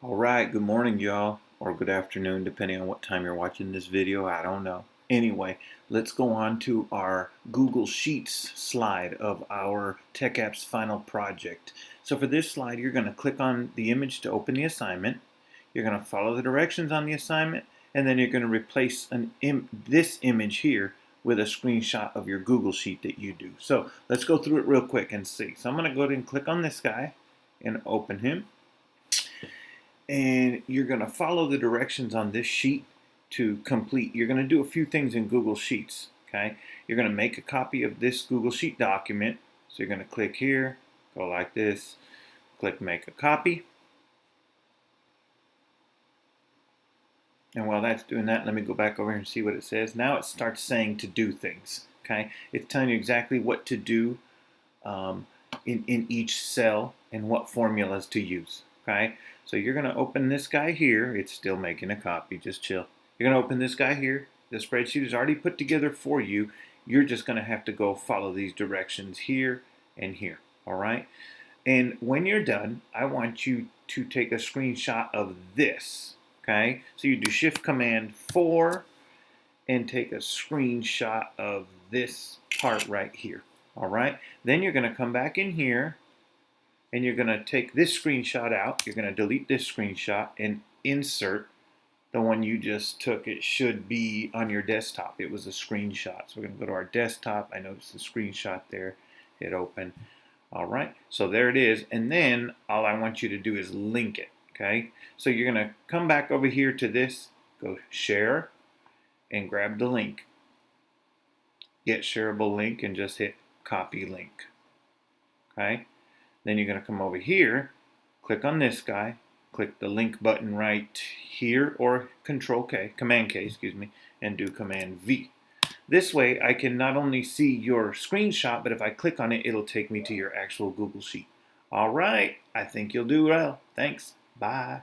All right, good morning, y'all, or good afternoon, depending on what time you're watching this video. I don't know. Anyway, let's go on to our Google Sheets slide of our TechApps final project. So for this slide, you're going to click on the image to open the assignment. You're going to follow the directions on the assignment, and then you're going to replace this image here with a screenshot of your Google Sheet that you do. So let's go through it real quick and see. So I'm going to go ahead and click on this guy and open him. And you're going to follow the directions on this sheet to complete. You're going to do a few things in Google Sheets. Okay, you're going to make a copy of this Google Sheet document. So you're going to click here, go like this, click make a copy. And while that's doing that, let me go back over here and see what it says. Now it starts saying to do things. Okay, it's telling you exactly what to do in each cell and what formulas to use. Okay, so you're going to open this guy here. It's still making a copy. Just chill. You're going to open this guy here. The spreadsheet is already put together for you. You're just going to have to go follow these directions here and here. All right. And when you're done, I want you to take a screenshot of this. Okay. So you do Shift Command 4 and take a screenshot of this part right here. All right. Then you're going to come back in here and you're going to take this screenshot out. You're going to delete this screenshot and insert the one you just took. It should be on your desktop. It was a screenshot. So we're going to go to our desktop. I noticed the screenshot there. Hit open. All right. So there it is. And then all I want you to do is link it. Okay. So you're going to come back over here to this, go share, and grab the link. Get shareable link and just hit copy link. Okay. Then you're going to come over here, click on this guy, click the link button right here, or Command K, excuse me, and do Command V. This way I can not only see your screenshot, but if I click on it, it'll take me to your actual Google Sheet. All right, I think you'll do well. Thanks. Bye.